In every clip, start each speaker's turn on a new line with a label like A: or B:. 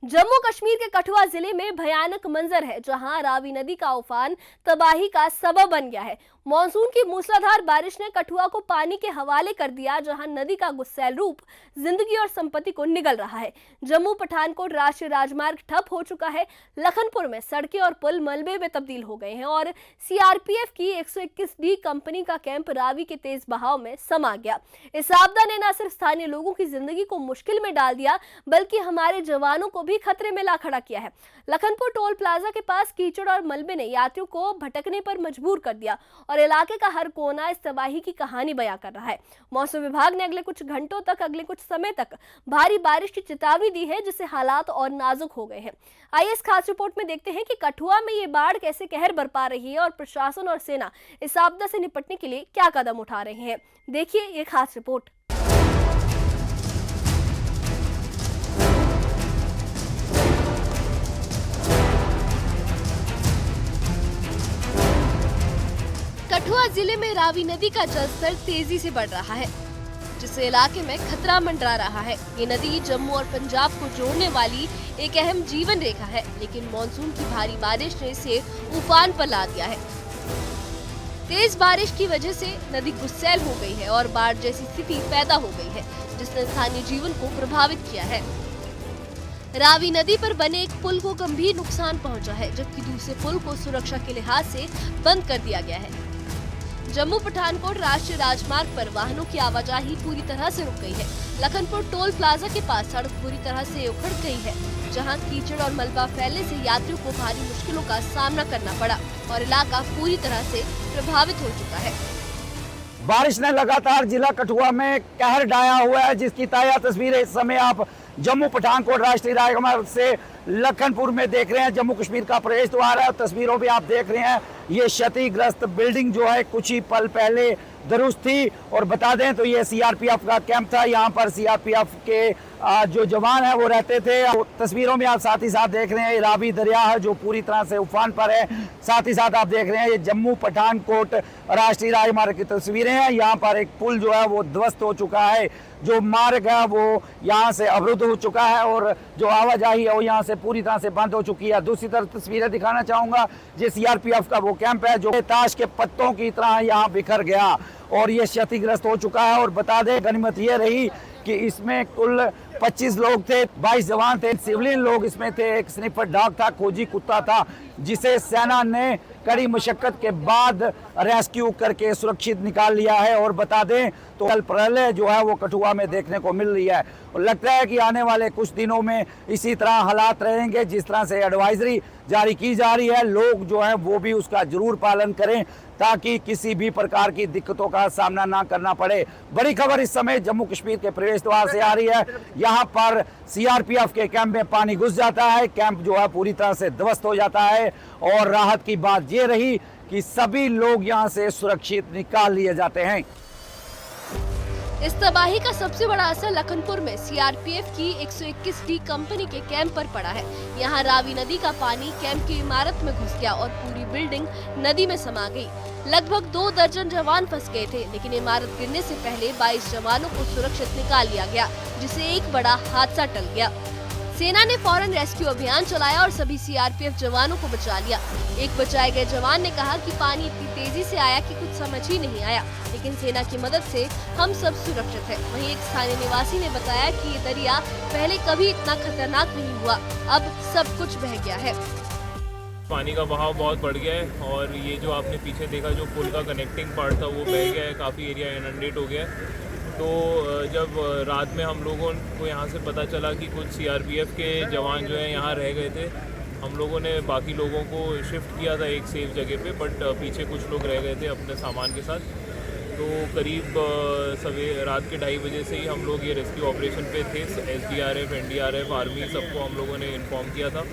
A: जम्मू कश्मीर के कठुआ जिले में भयानक मंजर है, जहां रावी नदी का उफान तबाही का सबब बन गया है। मॉनसून की मूसलाधार बारिश ने कठुआ को पानी के हवाले कर दिया, जहां नदी का गुस्सैल रूप जिंदगी और संपत्ति को निगल रहा है। जम्मू पठानकोट राष्ट्रीय राजमार्ग ठप हो चुका है। लखनपुर में सड़कें और पुल मलबे में तब्दील हो गए हैं और सीआरपीएफ की 121D कंपनी का कैंप रावी के तेज बहाव में समा गया। इस आपदा ने न सिर्फ स्थानीय लोगों की जिंदगी को मुश्किल में डाल दिया, बल्कि हमारे जवानों को भी खतरे में ला खड़ा किया है। लखनपुर टोल प्लाजा के पास कीचड़ और मलबे ने यात्रियों को भटकने पर मजबूर कर दिया और इलाके का हर कोना इस तबाही की कहानी बयां कर रहा है। मौसम विभाग ने अगले कुछ समय तक भारी बारिश की चेतावनी दी है, जिससे हालात और नाजुक हो गए हैं। आइए इस खास रिपोर्ट में देखते हैं कि कठुआ में ये बाढ़ कैसे कहर बरपा रही है और प्रशासन और सेना इस आपदा से निपटने के लिए क्या कदम उठा रहे हैं। देखिए ये खास रिपोर्ट। कठुआ जिले में रावी नदी का जलस्तर तेजी से बढ़ रहा है, जिससे इलाके में खतरा मंडरा रहा है। ये नदी जम्मू और पंजाब को जोड़ने वाली एक अहम जीवन रेखा है, लेकिन मानसून की भारी बारिश ने इसे उफान पर ला दिया है। तेज बारिश की वजह से नदी गुस्सैल हो गई है और बाढ़ जैसी स्थिति पैदा हो गई है, जिसने स्थानीय जीवन को प्रभावित किया है। रावी नदी पर बने एक पुल को गंभीर नुकसान पहुंचा है, जबकि दूसरे पुल को सुरक्षा के लिहाज से बंद कर दिया गया है। जम्मू पठानकोट राष्ट्रीय राजमार्ग पर वाहनों की आवाजाही पूरी तरह से रुक गई है। लखनपुर टोल प्लाजा के पास सड़क पूरी तरह से उखड़ गई है, जहां कीचड़ और मलबा फैलने से यात्रियों को भारी मुश्किलों का सामना करना पड़ा और इलाका पूरी तरह से प्रभावित हो चुका है।
B: बारिश ने लगातार जिला कठुआ में कहर ढाया हुआ है, जिसकी ताजा तस्वीरें इस समय आप जम्मू पठानकोट राष्ट्रीय राजमार्ग से लखनपुर में देख रहे हैं। जम्मू कश्मीर का प्रवेश द्वार है। तस्वीरों में आप देख रहे हैं ये क्षतिग्रस्त बिल्डिंग जो है कुछ ही पल पहले दुरुस्त थी। और बता दें तो ये सीआरपीएफ का कैंप था। यहाँ पर सीआरपीएफ के जो जवान है वो रहते थे। तस्वीरों में आप साथ ही साथ देख रहे हैं रावी दरिया है जो पूरी तरह से उफान पर है। साथ ही साथ आप देख रहे हैं ये जम्मू पठानकोट राष्ट्रीय राजमार्ग की तस्वीरें हैं। यहाँ पर एक पुल जो है वो ध्वस्त हो चुका है, जो मार्ग है वो यहाँ से अवरुद्ध हो चुका है और जो आवाजाही है वो यहाँ से पूरी तरह से बंद हो चुकी है। दूसरी तरफ तस्वीरें दिखाना चाहूंगा, ये सीआरपीएफ का वो कैंप है जो ताश के पत्तों की तरह यहाँ बिखर गया और ये क्षतिग्रस्त हो चुका है। और बता दें गनीमत ये रही कि इसमें कुल 25 लोग थे, 22 जवान थे, सिविलियन लोग इसमें थे। एक स्निपर डॉग था, खोजी कुत्ता था, जिसे सेना ने कड़ी मशक्कत के बाद रेस्क्यू करके सुरक्षित निकाल लिया है। और बता दें तो कल प्रलय जो है वो कठुआ में देखने को मिल रही है और लगता है कि आने वाले कुछ दिनों में इसी तरह हालात रहेंगे। जिस तरह से एडवाइजरी जारी की जा रही है, लोग जो है वो भी उसका जरूर पालन करें ताकि किसी भी प्रकार की दिक्कतों का सामना ना करना पड़े। बड़ी खबर इस समय जम्मू कश्मीर के प्रवेश द्वार से आ रही है। यहाँ पर सीआरपीएफ के कैंप में पानी घुस जाता है, कैंप जो है पूरी तरह से ध्वस्त हो जाता है और राहत की बात ये रही कि सभी लोग यहाँ से सुरक्षित निकाल लिए जाते हैं।
A: इस तबाही का सबसे बड़ा असर लखनपुर में सीआरपीएफ की 121D कंपनी के कैंप पर पड़ा है। यहाँ रावी नदी का पानी कैंप की इमारत में घुस गया और पूरी बिल्डिंग नदी में समा गई। लगभग 2 दर्जन जवान फंस गए थे, लेकिन इमारत गिरने से पहले 22 जवानों को सुरक्षित निकाल लिया गया, जिससे एक बड़ा हादसा टल गया। सेना ने फौरन रेस्क्यू अभियान चलाया और सभी सीआरपीएफ जवानों को बचा लिया। एक बचाए गए जवान ने कहा कि पानी इतनी तेजी से आया कि कुछ समझ ही नहीं आया, लेकिन सेना की मदद से हम सब सुरक्षित हैं। वहीं एक स्थानीय निवासी ने बताया कि ये दरिया पहले कभी इतना खतरनाक नहीं हुआ, अब सब कुछ बह गया है।
C: पानी का बहाव बहुत बढ़ गया है और ये जो आपने पीछे देखा जो पुल का कनेक्टिंग पार्ट था वो बह गया है, काफ़ी एरिया इनंडेट हो गया है। तो जब रात में हम लोगों को यहाँ से पता चला कि कुछ सीआरपीएफ के जवान जो है यहाँ रह गए थे, हम लोगों ने बाकी लोगों को शिफ्ट किया था एक सेफ जगह पे, बट पीछे कुछ लोग रह गए थे अपने सामान के साथ। तो करीब रात के 2:30 बजे से ही हम लोग ये रेस्क्यू ऑपरेशन पे थे। एसडीआरएफ, एनडीआरएफ, आर्मी सबको हम लोगों ने इन्फॉर्म किया था।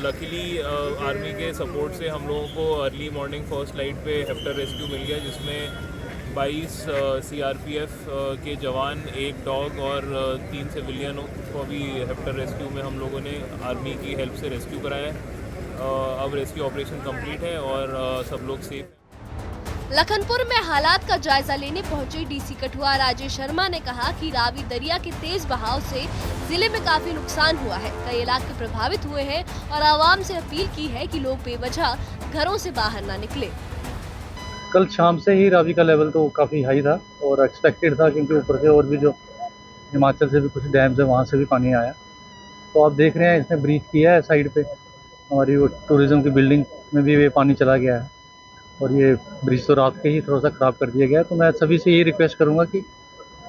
C: लकीली आर्मी के सपोर्ट से हम लोगों को अर्ली मॉर्निंग फर्स्ट लाइट पे हेक्टर रेस्क्यू मिल गया, जिसमें 22 सीआरपीएफ के जवान, एक डॉग और 3 सिविलियन को भी हेक्टर रेस्क्यू में हम लोगों ने आर्मी की हेल्प से रेस्क्यू कराया है। अब रेस्क्यू ऑपरेशन कंप्लीट है और सब लोग सेफ हैं।
A: लखनपुर में हालात का जायजा लेने पहुंचे डीसी कठुआ राजेश शर्मा ने कहा कि रावी दरिया के तेज बहाव से जिले में काफी नुकसान हुआ है। कई इलाके प्रभावित हुए हैं और आवाम से अपील की है कि लोग बेवजह घरों से बाहर ना निकले।
D: कल शाम से ही रावी का लेवल तो काफ़ी हाई था और एक्सपेक्टेड था, क्योंकि ऊपर से और भी जो हिमाचल से भी कुछ डैम्स है वहाँ से भी पानी आया। तो आप देख रहे हैं इसने ब्रीच किया है साइड पे, हमारी वो टूरिज़्म की बिल्डिंग में भी ये पानी चला गया है और ये ब्रिज तो रात के ही थोड़ा सा ख़राब कर दिया गया है। तो मैं सभी से यही रिक्वेस्ट करूँगा कि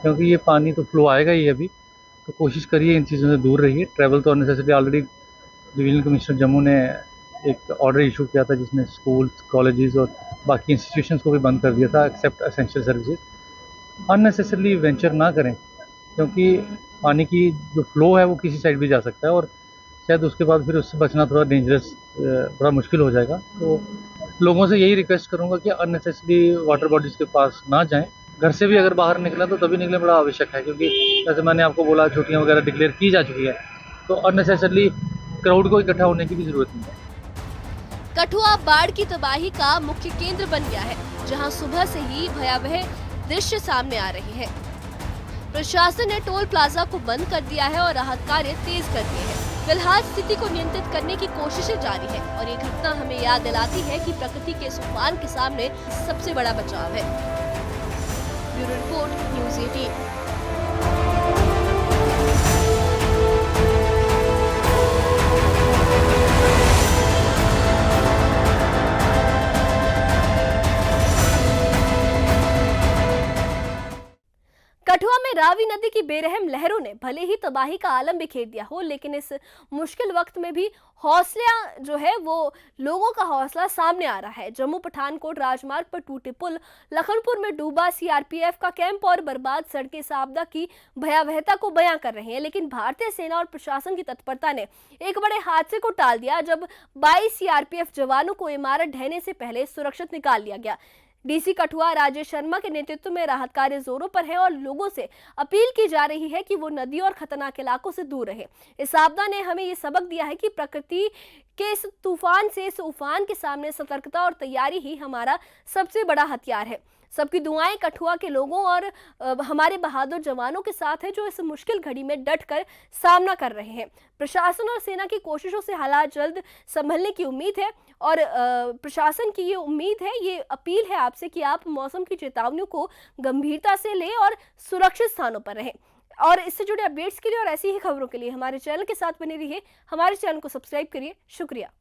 D: क्योंकि ये पानी तो फ्लो आएगा ही अभी, तो कोशिश करिए इन चीज़ों से दूर रहिए। ट्रैवल तो unnecessary, already divisional commissioner Jammu ने एक ऑर्डर इशू किया था जिसमें स्कूल्स, कॉलेजेस और बाकी इंस्टीट्यूशंस को भी बंद कर दिया था except essential services. Unnecessarily venture ना करें, क्योंकि पानी की जो फ्लो है वो किसी साइड भी जा सकता है और शायद उसके बाद फिर उससे बचना थोड़ा डेंजरस, बड़ा मुश्किल हो जाएगा। तो लोगों से यही रिक्वेस्ट करूंगा कि अननेसेसरली वाटर बॉडीज़ के पास ना जाएं। घर से भी अगर बाहर निकला तो तभी निकले बड़ा आवश्यक है, क्योंकि जैसे मैंने आपको बोला छुट्टियां वगैरह डिक्लेयर की जा चुकी है, तो अननेसेसरली क्राउड को इकट्ठा होने की भी ज़रूरत नहीं है।
A: कठुआ बाढ़ की तबाही का मुख्य केंद्र बन गया है, जहां सुबह से ही भयावह दृश्य सामने आ रहे हैं। प्रशासन ने टोल प्लाजा को बंद कर दिया है और राहत कार्य तेज कर दिए हैं। फिलहाल स्थिति को नियंत्रित करने की कोशिशें जारी है और ये घटना हमें याद दिलाती है कि प्रकृति के इस तूफान के सामने सबसे बड़ा बचाव है। Bureau report, news 18। कठुआ में रावी नदी की बेरहम लहरों ने भले ही तबाही का आलम बिखेर दिया हो, लेकिन इस मुश्किल वक्त में भी हौसला जो है वो लोगों का हौसला सामने आ रहा है। जम्मू पठानकोट राजमार्ग पर टूटे पुल, लखनपुर में डूबा सीआरपीएफ का कैंप और बर्बाद सड़कें इस आपदा की भयावहता को बयां कर रहे हैं। लेकिन भारतीय सेना और प्रशासन की तत्परता ने एक बड़े हादसे को टाल दिया जब 22 सीआरपीएफ जवानों को इमारत ढहने से पहले सुरक्षित निकाल लिया गया। डीसी कठुआ राजेश शर्मा के नेतृत्व में राहत कार्य जोरों पर है और लोगों से अपील की जा रही है कि वो नदी और खतरनाक इलाकों से दूर रहे। इस आपदा ने हमें ये सबक दिया है कि प्रकृति के इस तूफान से, इस उफान के सामने सतर्कता और तैयारी ही हमारा सबसे बड़ा हथियार है। सबकी दुआएं कठुआ के लोगों और हमारे बहादुर जवानों के साथ है, जो इस मुश्किल घड़ी में डटकर सामना कर रहे हैं। प्रशासन और सेना की कोशिशों से हालात जल्द संभलने की उम्मीद है और प्रशासन की ये उम्मीद है, ये अपील है आपसे कि आप मौसम की चेतावनियों को गंभीरता से लें और सुरक्षित स्थानों पर रहें। और इससे जुड़े अपडेट्स के लिए और ऐसी ही खबरों के लिए हमारे चैनल के साथ बने रहिए। हमारे चैनल को सब्सक्राइब करिए। शुक्रिया।